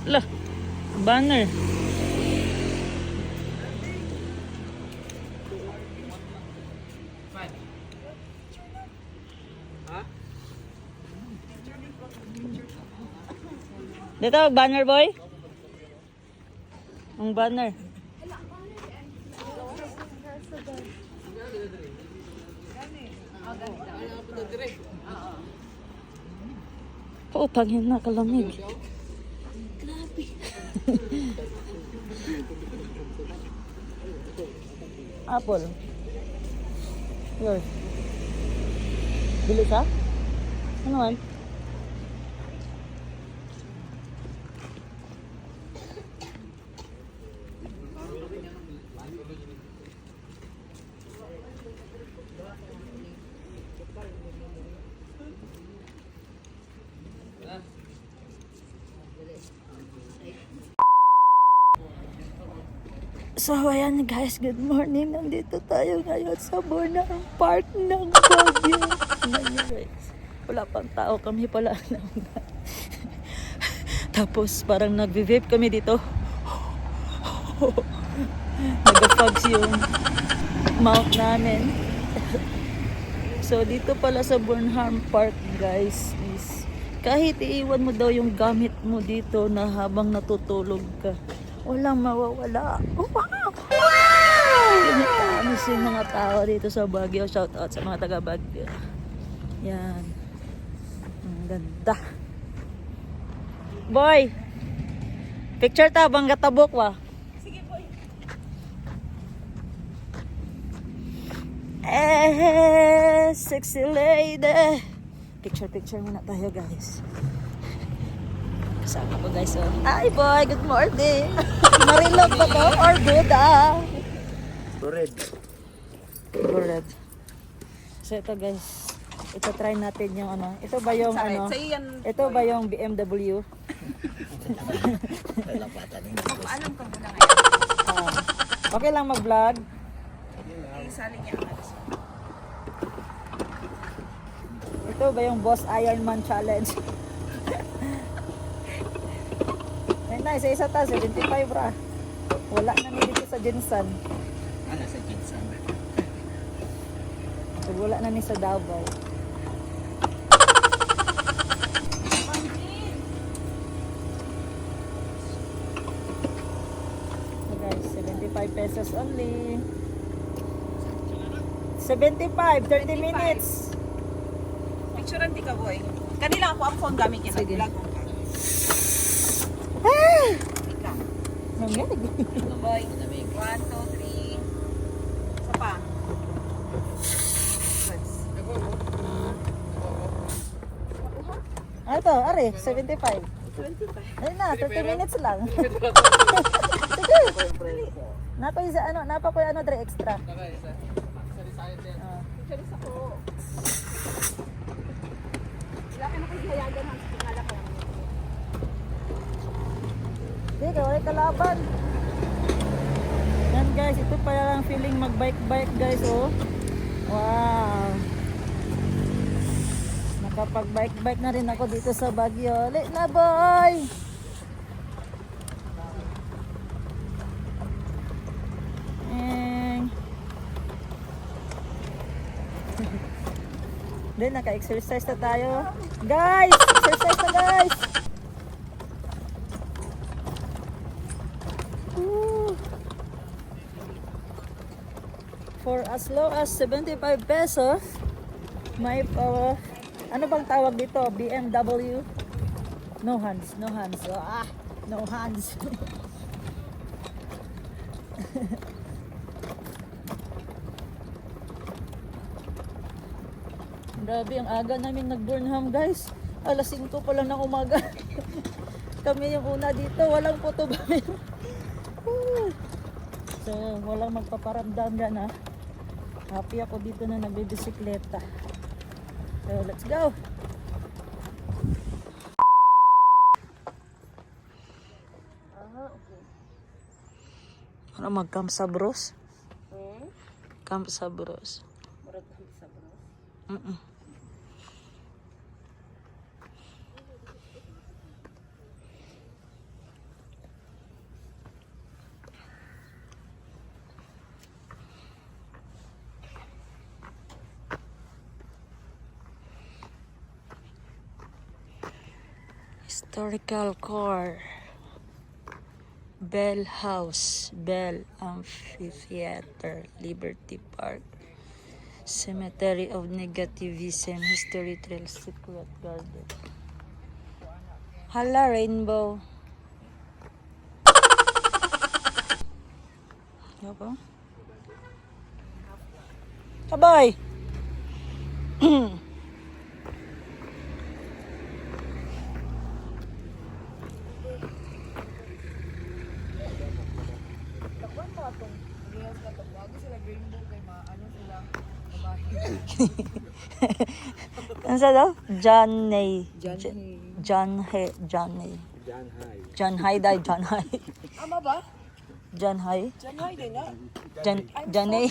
Lah, banner. Dito, banner boy. Ang banner. Pautangin na kalamig. Grabe. Apple. Yours. Bili ka? Ano man? So ayan guys, good morning. Nandito tayo ngayon sa Burnham Park ng Baguio. Guys, wala pang tao, kami pala lang. Tapos parang nag-vape kami dito. Nag-fogs yung mouth namin. So dito pala sa Burnham Park guys is kahit iiwan mo daw yung gamit mo dito na habang natutulog ka, walang mawawala. Oh, wow! Pinatamis yung mga tao dito sa Baguio. Shout out sa mga taga Baguio. Yan. Ang ganda. Boy! Picture ta, bang gatabok wa? Sige boy. Sexy lady. Picture muna tayo guys. Kasama ko guys. Oh. Hi boy, good morning. Marilog ba to or Buddha? Red. Red. So ito guys, ito try natin yung ano. Ito ba yung ano? Ito ba yung BMW? Alam ko muna ngayon. Okay lang mag-vlog. Isali niya ang alas. Ito ba yung Boss Ironman Challenge? Ay na, isa-isa ta, 75 ra. Wala na ni dito sa Jinsan. Ano sa Jinsan? Wala na ni sa Davao. So guys, 75 pesos only. 75, 30 minutes. Picturean di ka boy. Kanila ako ang phone gamit niya. Sige. Nag-vlog ko ka. Ikaw. Namig. Ito boy. 1, 2, 3. Isa pa. Ito, are, 75. 25. Ayun na, 30 minutes lang. Sige. Napa yung ano, napa ko yung ano, dre extra. Picture ako. Wala ka na kasi hayagan ang pangala ko. Hindi, wala kalaban. Yan guys, ito pa lang feeling mag-bike guys, oh. Wow. Nakapag-bike na rin ako dito sa Baguio. Late na boy! Then, naka-exercise na tayo. Guys! Exercise na guys! Woo. For as low as 75 pesos, may ano bang tawag dito? BMW? No hands, no hands. No hands. Grabe, ang aga namin nag-Burnham guys. Alas 5 pa lang ng umaga. Kami yung una dito, walang photographer. So, walang magpaparamdam dyan ha. Happy ako dito na nagbibisikleta. So, let's go! Ano mag-camp sa bros? Camp sa bros. Historical core. Bell House, Bell Amphitheater, Liberty Park, Cemetery of Negativism, History Trail, Secret Garden. Hala, Rainbow. Ano ba? Sabay! Ano sa daw? John Hay. John Hay. John Hay dahil John Hay. Ama ba? John Hay. Janay din na. John Hay.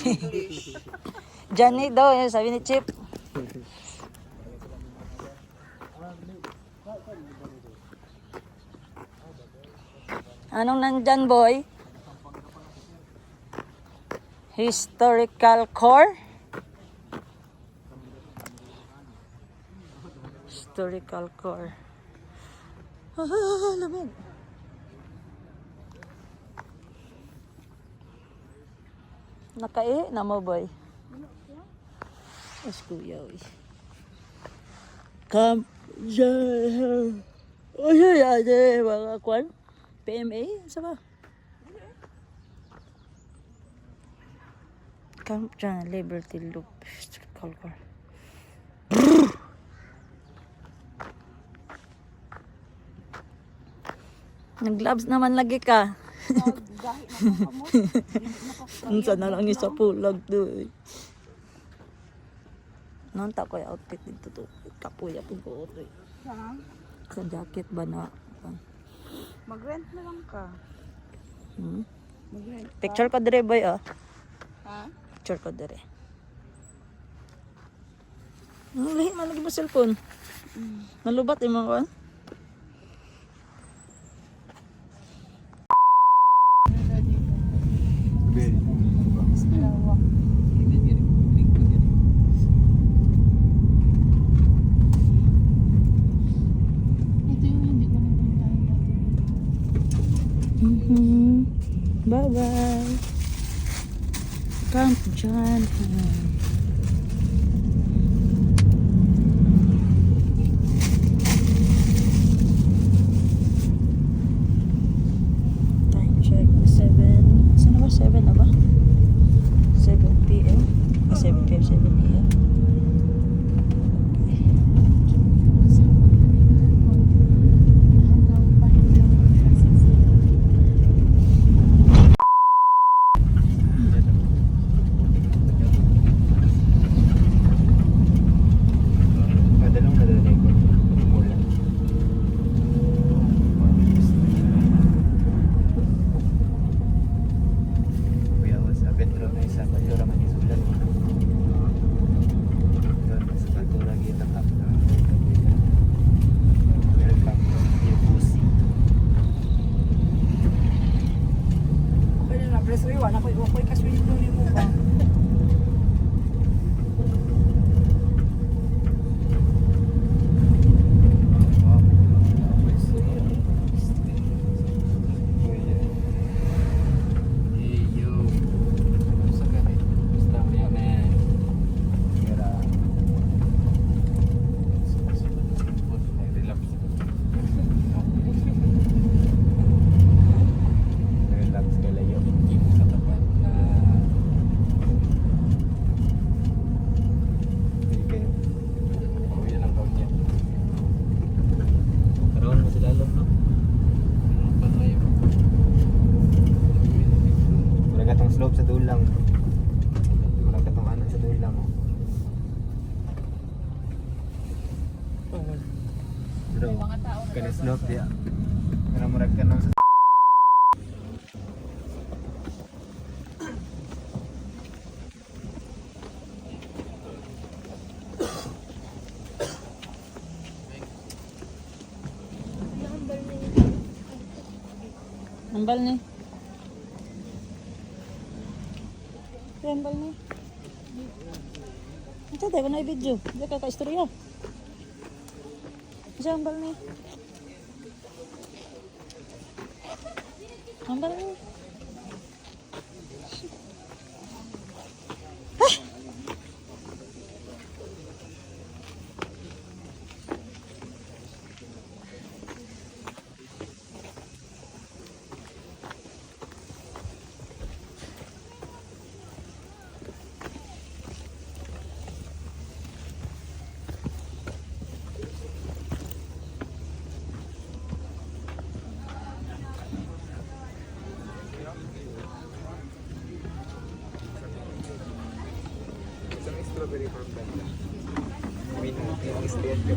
John Hay daw, yun sabi ni Chip. Anong nandyan, boy? Historical core? Historical core. Ah, lamig. Nakaihi na mo, boy? Mas kuya, uy. Come, yeah. Uy, ade, mga kwan. PMA, sa ba? Camp John, Liberty Loop, Historical core. Nag-gloves naman lagi ka. Unsa na lang isa pulag doy. Nanta ko yung outfit dito to. Kapuya po ko ito. Sa jacket ba na? Mag-rent na lang ka. Mag-rent ka. Picture ko dire boy ah. Ha? Picture ko dire. Lahi man lagi mo cellphone. Nalubat yung mga kan. Bye-bye. Camp John. Time check 7. Saan ba? 7 na ba? 7 p.m. 7 p.m. 7 a.m. Slope sa dulang. Wala ka tong anan sa dulang. Bro, kana slope dia. Kana murag ka nang sa Ambal ni. Ambal ni. Ito tayo na video. Dia ka istorya. Ambal ni. Ang dami. Isang strawberry for benta. Yung isliyan ka.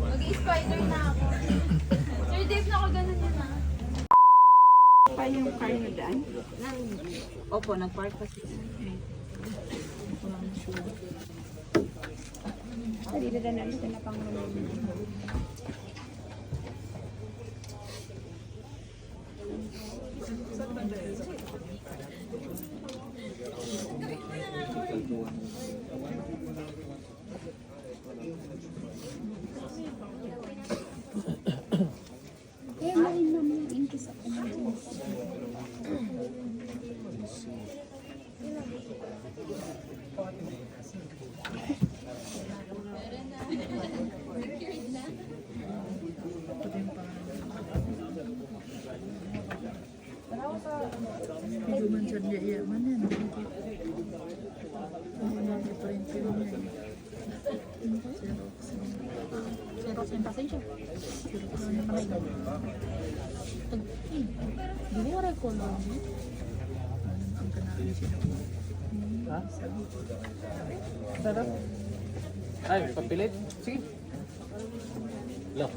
Mag-i-spider na ako. Sir Dave, nakaganon yun ah. Pa yung car nyo daan? Opo, nag-park kasi. Dito na namin na pang Hindi man siya niya man yan. Hindi na different yun yan. Xerox yung pasensya. Xerox yung pasensya. Di mo rin ko lang. Ang kanaan siya. Ha? Sarap. Ay, papilit? Sige. Look.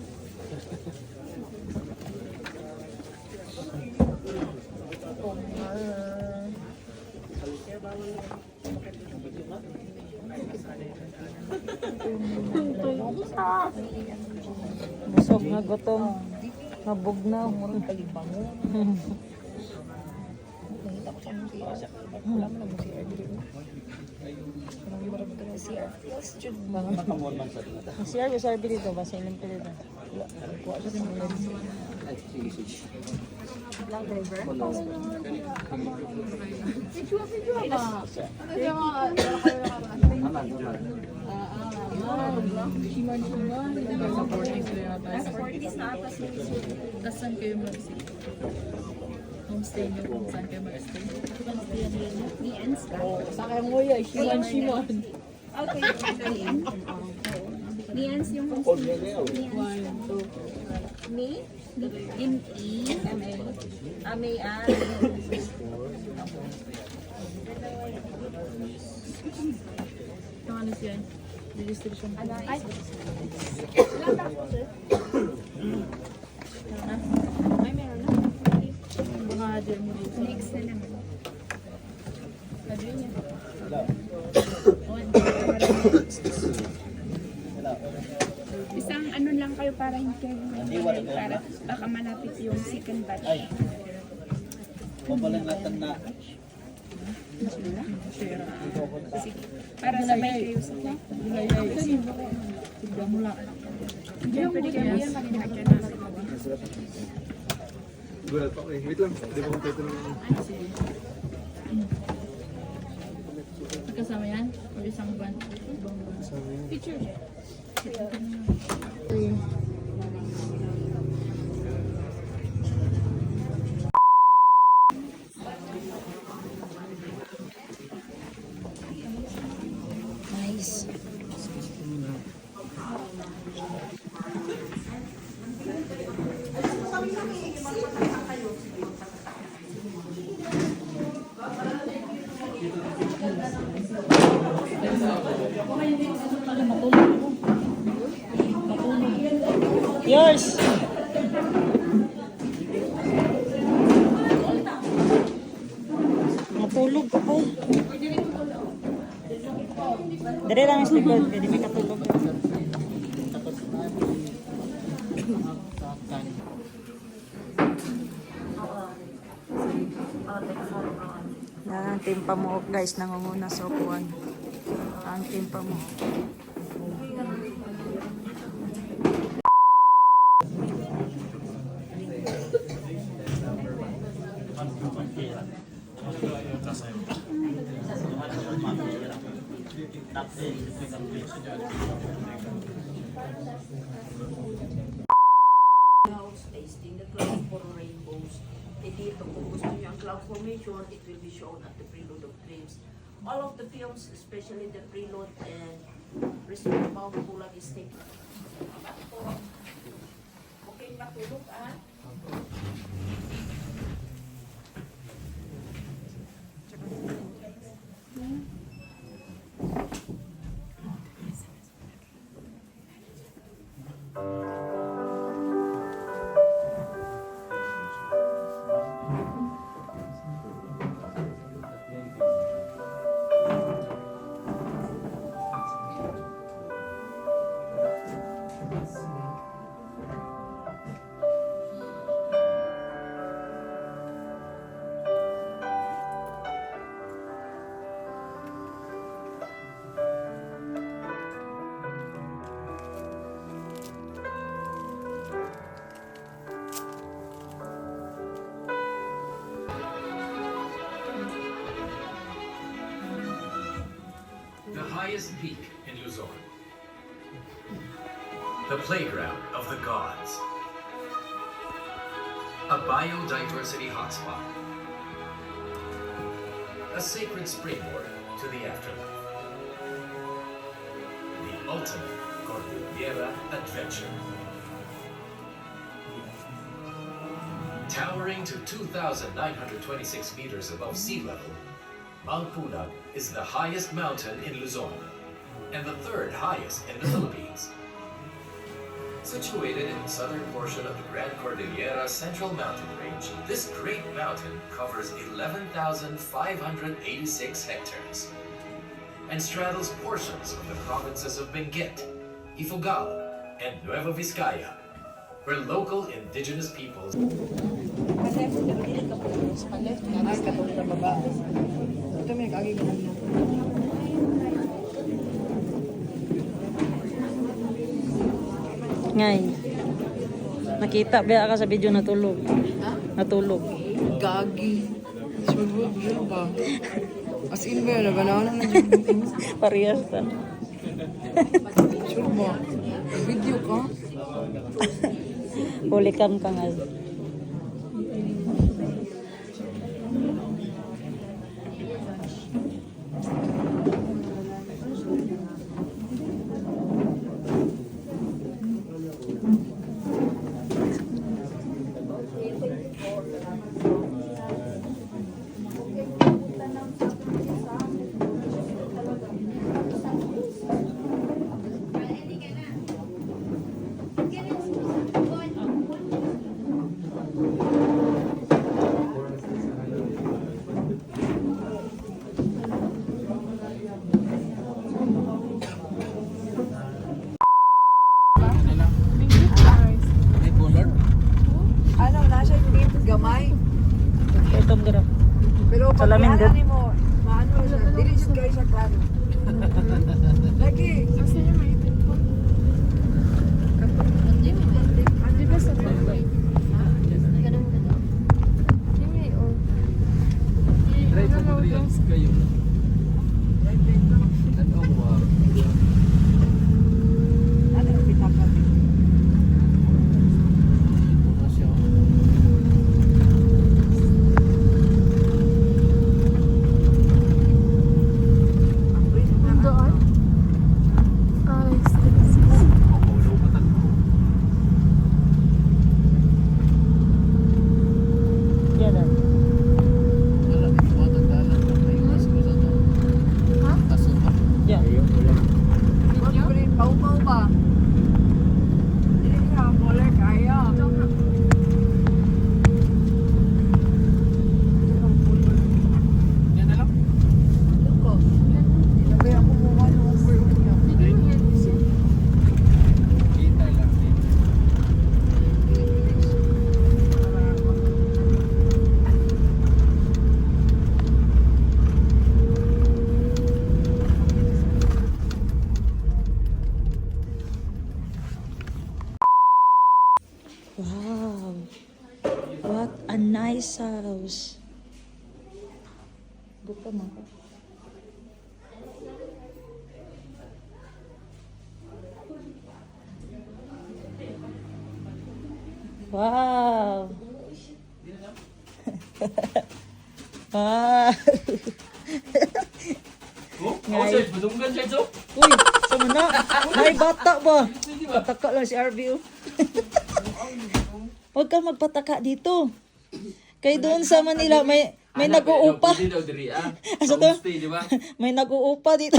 Busog na gutom. Nabugnaw. CR, CR dito ba? Silent pa dito. Saan kayo mag-stay? Homestay niyo kung saan kayo mag-stay? Ni Ans ka? Sa kayo nguya, Shimon. Okay. Ni Ans yung homestay. Ni Ans. Me? M-E. M-A. M-A-R. Yung ano siya? Registration. Ay. Ay, meron na. Mga adil mo dito. Next na naman. Adil niya. Isang ano lang kayo para hindi kayo para baka malapit yung second batch. Pabalangatan na. Sige. Para sabay kayo sa Tignan mo lang. Diyan pwede kayo yan pag-inakyan na. Gulat ako eh. Wait lang. Di ba kung tayo tulungan? Kasama yan? O isang buwan? Picture. Nice. Yours. Matulog ka po. Dari lang yung likod, hindi may katulog. Ang team pamuok guys, nangunguna sa upuan. Ang team pamuok. Clouds tasting, the cloud for rainbows. E dito, kung gusto niyo ang cloud formation, it will be shown at the Prelude of Dreams. All of the films, especially the Prelude and Respect Mount Pulag is taken. Okay, matulog ah. The highest peak in Luzon. The playground of the gods. A biodiversity hotspot. A sacred springboard to the afterlife. The ultimate Cordillera adventure. Towering to 2,926 meters above sea level, Mount Pulag is the highest mountain in Luzon and the third highest in the Philippines. Situated in the southern portion of the Grand Cordillera Central Mountain Range, this great mountain covers 11,586 hectares and straddles portions of the provinces of Benguet, Ifugao, and Nueva Vizcaya, where local indigenous peoples Ngay. Nakita ba ka sa video natulog? Natulog. Gagi. Sure ba? As in ba yun? Ganahan na Parehas ta. Sure ba? Video ka? Huli cam ka nga. Ano, nasa yung gamay. Itong dira. Pero Salamin pag din. ni mo, maano siya, dilis kayo sa klaro. Lagi. Di ba sa birthday? Ano yung pitapan? Doon? Ay. Wow. What a nice house. Gutom ako. Wow. Wow. Ngay. Uy, sama na. Ay, bata ba? Pataka lang si RVO. Huwag kang magpataka dito. Kay doon sa Manila, may nag-uupa. Asa to? May nag-uupa dito.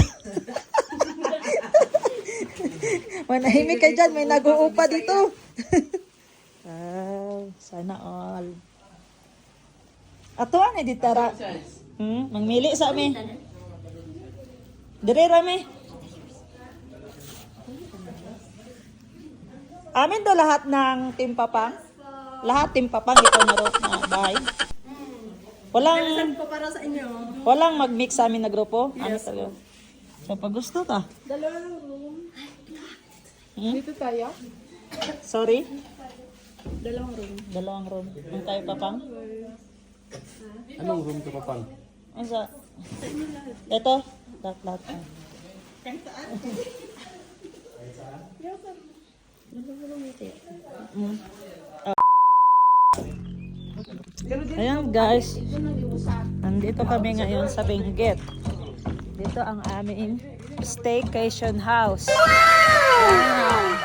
Manahimik ka dyan, may nag-uupa dito. Wow, sana all. Ato ano di tara? Mangmili sa amin. Dire rami. Amin to lahat ng timpapang. Lahat timpapang ito na bahay. Walang mag-mix sa amin na grupo. Ano talaga? So pag gusto ta. Dalawang room. Dito tayo? Sorry. Dalawang room. Dalawang room. Ang tayo papang? Anong room ka pa pang? Ano sa? Ito? Lahat. Ayan guys. Nandito kami ngayon sa Benguet. Dito ang aming staycation house. Wow!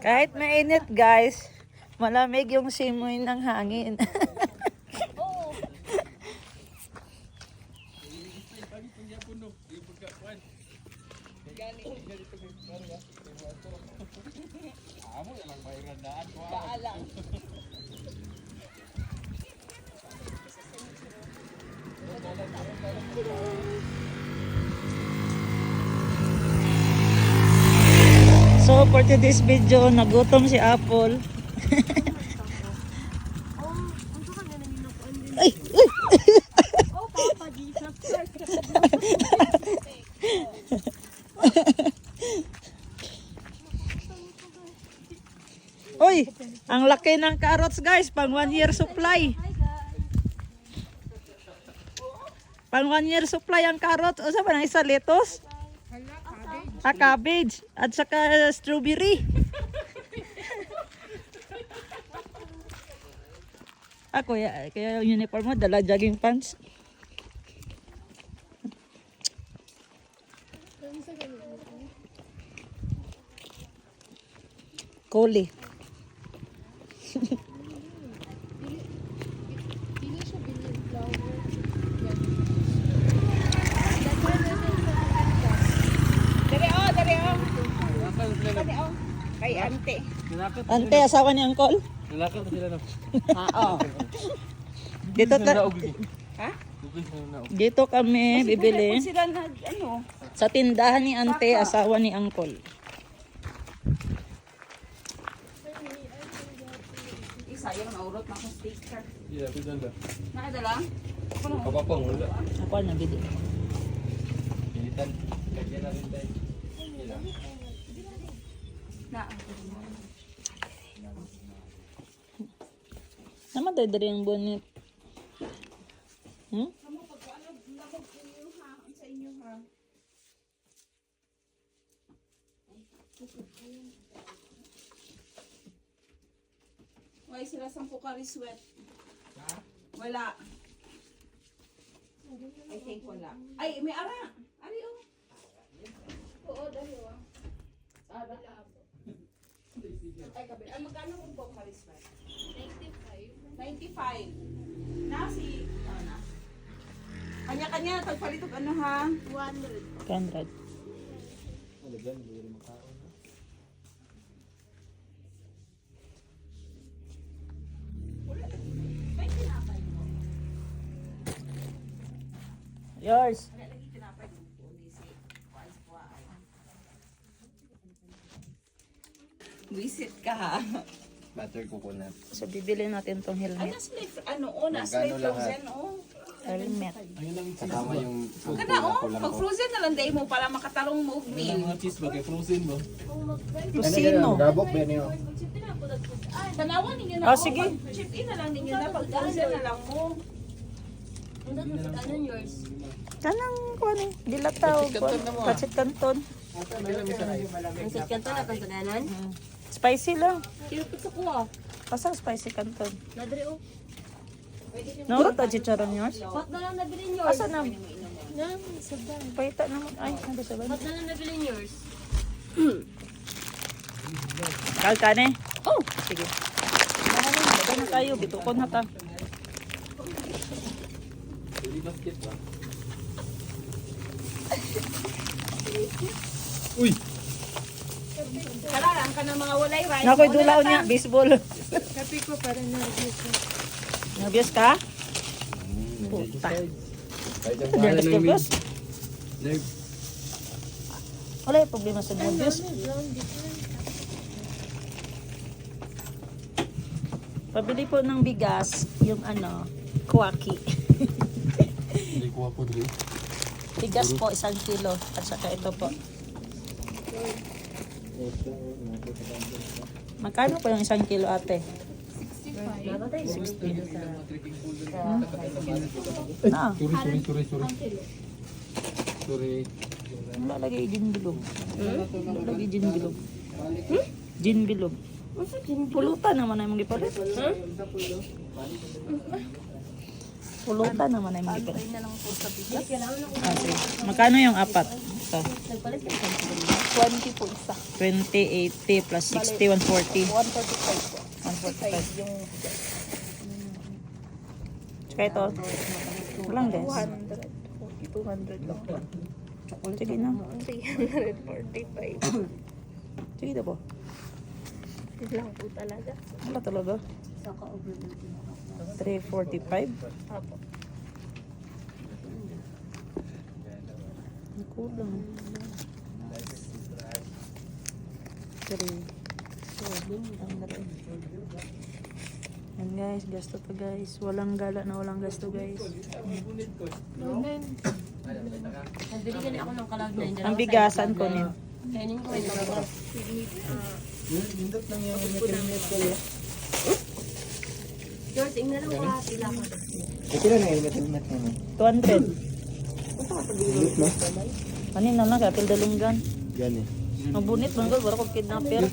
Kahit mainit guys, malamig yung simoy ng hangin. So for today's video, nagutom si Apple. Ay! Uy, ang laki ng carrots guys, pang 1 year supply. Pang 1 year supply ang carrots. O saan ba ng isa? Lettuce? Cabbage. At saka strawberry. Ako, kaya yung uniform mo, dala jogging pants. Koli. Kay ante. Ante, asawa ni Uncle? Lalaki na sila na. Oo. Dito, Ha? dito kami bibili Sila nag ano? sa tindahan ni Ante, asawa ni Uncle. Isa yung naurot na kong sticker. Yeah, pwede. Nakadala? Kapapang wala. Ako na bili. Pilitan. Lagyan na rin tayo. Na. Naman tayo dari ang bonnet. Sa inyo ha. Why sila sa Pocari Sweat? Wala. I think wala. Ay, may ara. Ari oh. Oo, dali oh. Ara. Ay, kabil. Ay, magkano kung Pocari Sweat? 95. Na si, na. Kanya-kanya, tagpalitog ano ha? 100. Conrad. Yours. Visit ka ha. Butter coconut. So, bibili natin tong Ay, helmet. nasa may, ano, oh, nasa may Magkano frozen, oh. Helmet. Kasama yung food Kada, oh, kulang pag ko. frozen na lang day mo para makatarong mo meal. Kusino. Gabok ba niyo? Tanawan ninyo Ah, sige. Chip in na lang ninyo na. Pag-cancel na lang mo. Kanang kuan eh, dilataw kuan. Katsit kanton. Spicy lang. Pasang spicy kanton. Naurot ang chicharon yours? Asa na? Paita naman. Ay, nanda sa ba? Kalkane? Oh, sige. Maganda na tayo, bitukon na ta. Kalaran ka ng mga walay rice. Nakoy dulaw niya, baseball. Happy ko para nervous ko. Nervyos ka? Puta. Nervyos? Wala yung problema sa nervyos. Pabili po ng bigas, yung ano, kuwaki. Hindi ko ako dito. Bigas po, 1 kilo. At saka ito po. Magkano po yung 1 kilo ate? 60. Ah, Sorry. wala lagi gin bilog. Wala lagi gin bilog. Gin bilog. Pulutan naman ay mong gipalit. Pulutan naman ay mong gipalit. Ah, sige. Magkano yung apat? Ito. 20 po isa. 20, 80 plus 60, 140. 145 po. 145. Yung Tsaka ito. Walang guys. 200 lang po. Sige na. 345. Sige na po. Lang po talaga. Wala talaga. 345. Apo. Kulang. 3. Yan guys, gasto to guys. Walang gala na walang gasto guys. Nabili ka na ako ng kalag na Ang bigasan ko niyo. Kainin ko yung mga George, ingnan lang ko pila ko. Ito na helmet naman. 200. Kanina lang kaya apil dalunggan. Gani. Mabunit manggol, wala ko kidnapper.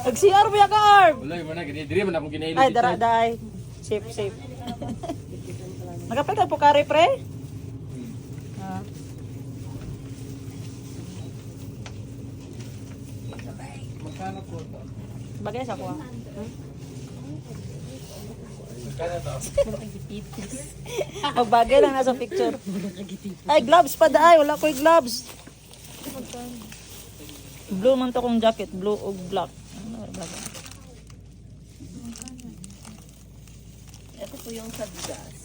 Nag-CR mo ka, Arb! Wala, yung mana, diri man akong ginaili. Ay, dara, daay. Safe, safe. Nagapit ka po kare, pre? Ah. Bagay sa kuha. Magbagay lang nasa picture. Ay, gloves pa daay. Wala ko yung gloves. Blue man to kong jacket. Blue o black. Ano ba bagay? Ito po yung sa bigas.